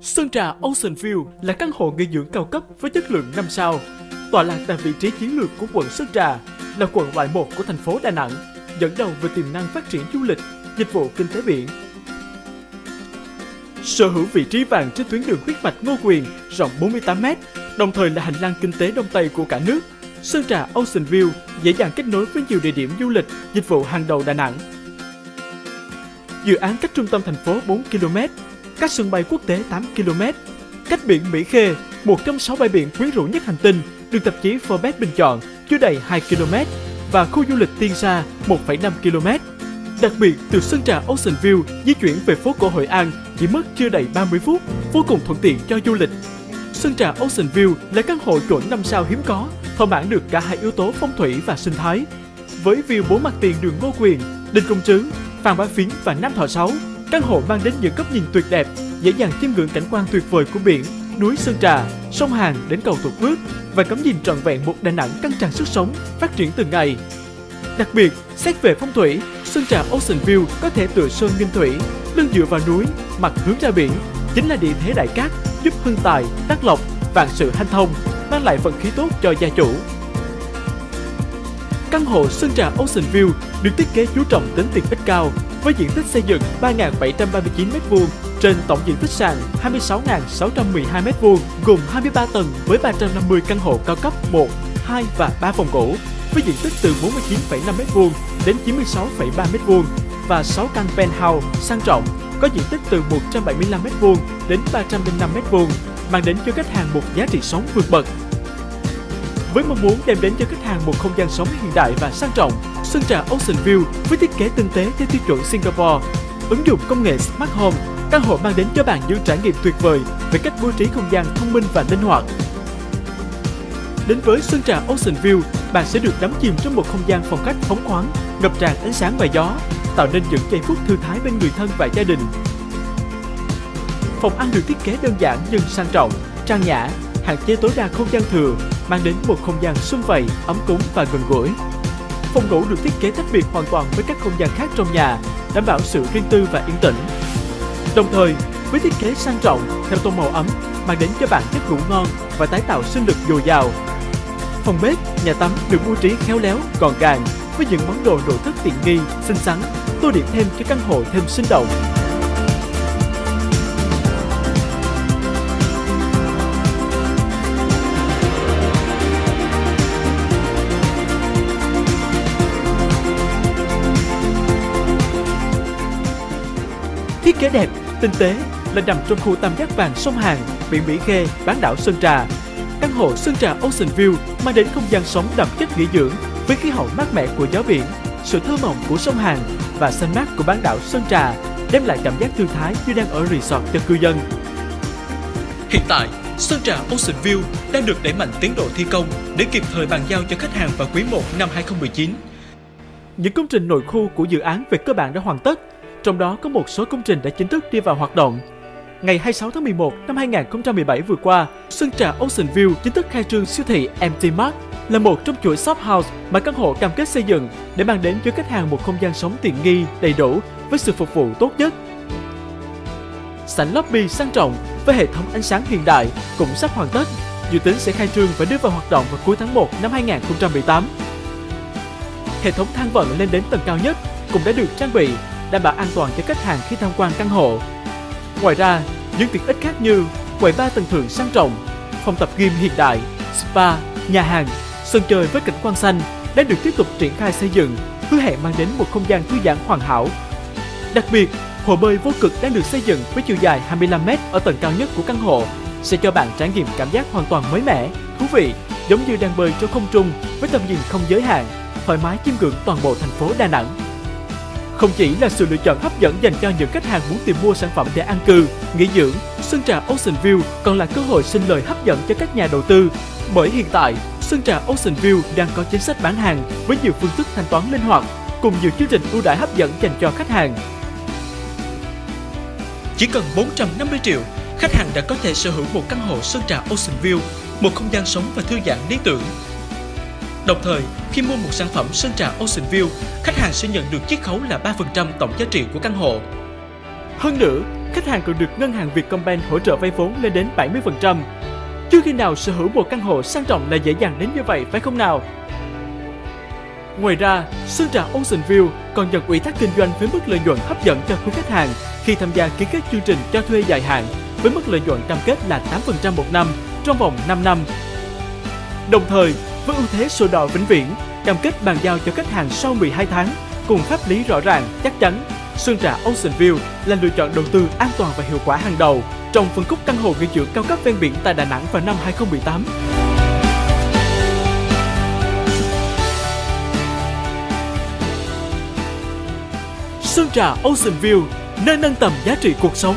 Sơn Trà Ocean View là căn hộ nghỉ dưỡng cao cấp với chất lượng 5 sao, tọa lạc tại vị trí chiến lược của quận Sơn Trà, là quận loại 1 của thành phố Đà Nẵng, dẫn đầu về tiềm năng phát triển du lịch, dịch vụ kinh tế biển. Sở hữu vị trí vàng trên tuyến đường huyết mạch Ngô Quyền rộng 48m, đồng thời là hành lang kinh tế đông tây của cả nước. Sơn Trà Ocean View dễ dàng kết nối với nhiều địa điểm du lịch, dịch vụ hàng đầu Đà Nẵng. Dự án cách trung tâm thành phố 4 km, cách sân bay quốc tế 8 km, cách biển Mỹ Khê, một trong 6 bãi biển quyến rũ nhất hành tinh, được tạp chí Forbes bình chọn, chưa đầy 2 km, và khu du lịch Tiên Sa 1,5 km. Đặc biệt, từ Sơn Trà Ocean View di chuyển về phố cổ Hội An chỉ mất chưa đầy 30 phút, vô cùng thuận tiện cho du lịch. Sơn Trà Ocean View là căn hộ chuẩn 5 sao hiếm có, thỏa mãn được cả hai yếu tố phong thủy và sinh thái. Với view 4 mặt tiền đường Ngô Quyền, Đinh Công Trứ, Phan Bá Phiến và Nam Thọ 6, căn hộ mang đến những góc nhìn tuyệt đẹp, dễ dàng chiêm ngưỡng cảnh quan tuyệt vời của biển, núi Sơn Trà, sông Hàn đến cầu Thuận Phước và ngắm nhìn trọn vẹn một Đà Nẵng căng tràn sức sống, phát triển từng ngày. Đặc biệt, xét về phong thủy, Sơn Trà Ocean View có thể tựa sơn nghênh thủy, lưng dựa vào núi, mặt hướng ra biển, chính là địa thế đại cát, giúp hưng tài, đắc lộc, vạn sự hanh thông, mang lại vận khí tốt cho gia chủ. Căn hộ Sơn Trà Ocean View được thiết kế chú trọng tính tiện ích cao, với diện tích xây dựng 3.739m2 trên tổng diện tích sàn 26.612m2, gồm 23 tầng với 350 căn hộ cao cấp 1, 2 và 3 phòng ngủ, với diện tích từ 49,5m2 đến 96,3m2 và 6 căn penthouse sang trọng có diện tích từ 175m2 đến 305m2, mang đến cho khách hàng một giá trị sống vượt bậc. Với mong muốn đem đến cho khách hàng một không gian sống hiện đại và sang trọng, Sơn Trà Ocean View với thiết kế tinh tế theo tiêu chuẩn Singapore, ứng dụng công nghệ Smart Home, căn hộ mang đến cho bạn những trải nghiệm tuyệt vời về cách bố trí không gian thông minh và linh hoạt. Đến với Sơn Trà Ocean View, bạn sẽ được đắm chìm trong một không gian phòng khách phóng khoáng, ngập tràn ánh sáng và gió, tạo nên những giây phút thư thái bên người thân và gia đình. Phòng ăn được thiết kế đơn giản nhưng sang trọng, trang nhã, hạn chế tối đa không gian thừa, mang đến một không gian sum vầy, ấm cúng và gần gũi. Phòng ngủ được thiết kế tách biệt hoàn toàn với các không gian khác trong nhà, đảm bảo sự riêng tư và yên tĩnh. Đồng thời, với thiết kế sang trọng theo tông màu ấm, mang đến cho bạn giấc ngủ ngon và tái tạo sinh lực dồi dào. Phòng bếp, nhà tắm được bố trí khéo léo, gọn gàng với những món đồ nội thất tiện nghi, xinh xắn, tô điểm thêm cho căn hộ thêm sinh động. Thiết kế đẹp, tinh tế là nằm trong khu tam giác vàng sông Hàn, biển Mỹ Khê, bán đảo Sơn Trà. Căn hộ Sơn Trà Ocean View mang đến không gian sống đậm chất nghỉ dưỡng với khí hậu mát mẻ của gió biển, sự thơ mộng của sông Hàn và xanh mát của bán đảo Sơn Trà, đem lại cảm giác thư thái như đang ở resort cho cư dân. Hiện tại, Sơn Trà Ocean View đang được đẩy mạnh tiến độ thi công để kịp thời bàn giao cho khách hàng vào quý 1 năm 2019. Những công trình nội khu của dự án về cơ bản đã hoàn tất, trong đó có một số công trình đã chính thức đi vào hoạt động. Ngày 26 tháng 11 năm 2017 vừa qua, Sơn Trà Ocean View chính thức khai trương siêu thị MT Mart, là một trong chuỗi shop house mà căn hộ cam kết xây dựng để mang đến cho khách hàng một không gian sống tiện nghi, đầy đủ với sự phục vụ tốt nhất. Sảnh lobby sang trọng với hệ thống ánh sáng hiện đại cũng sắp hoàn tất, dự tính sẽ khai trương và đưa vào hoạt động vào cuối tháng 1 năm 2018. Hệ thống thang vận lên đến tầng cao nhất cũng đã được trang bị, đảm bảo an toàn cho khách hàng khi tham quan căn hộ. Ngoài ra, những tiện ích khác như quầy bar tầng thượng sang trọng, phòng tập gym hiện đại, spa, nhà hàng, sân chơi với cảnh quan xanh đang được tiếp tục triển khai xây dựng, hứa hẹn mang đến một không gian thư giãn hoàn hảo. Đặc biệt, hồ bơi vô cực đang được xây dựng với chiều dài 25m ở tầng cao nhất của căn hộ, sẽ cho bạn trải nghiệm cảm giác hoàn toàn mới mẻ, thú vị, giống như đang bơi trong không trung với tầm nhìn không giới hạn, thoải mái chiêm ngưỡng toàn bộ thành phố Đà Nẵng. Không chỉ là sự lựa chọn hấp dẫn dành cho những khách hàng muốn tìm mua sản phẩm để an cư, nghỉ dưỡng, Sơn Trà Ocean View còn là cơ hội sinh lời hấp dẫn cho các nhà đầu tư. Bởi hiện tại, Sơn Trà Ocean View đang có chính sách bán hàng với nhiều phương thức thanh toán linh hoạt, cùng nhiều chương trình ưu đãi hấp dẫn dành cho khách hàng. Chỉ cần 450 triệu, khách hàng đã có thể sở hữu một căn hộ Sơn Trà Ocean View, một không gian sống và thư giãn lý tưởng. Đồng thời, khi mua một sản phẩm Sơn Trà Ocean View, khách hàng sẽ nhận được chiết khấu là 3% tổng giá trị của căn hộ. Hơn nữa, khách hàng còn được Ngân hàng Vietcombank hỗ trợ vay vốn lên đến 70%. Chưa khi nào sở hữu một căn hộ sang trọng là dễ dàng đến như vậy phải không nào? Ngoài ra, Sơn Trà Ocean View còn nhận ủy thác kinh doanh với mức lợi nhuận hấp dẫn cho quý khách hàng khi tham gia ký kết chương trình cho thuê dài hạn với mức lợi nhuận cam kết là 8% một năm trong vòng 5 năm. Đồng thời, với ưu thế sổ đỏ vĩnh viễn, cam kết bàn giao cho khách hàng sau 12 tháng cùng pháp lý rõ ràng, chắc chắn, Sơn Trà Ocean View là lựa chọn đầu tư an toàn và hiệu quả hàng đầu trong phân khúc căn hộ nghỉ dưỡng cao cấp ven biển tại Đà Nẵng vào năm 2018. Sơn Trà Ocean View, nơi nâng tầm giá trị cuộc sống.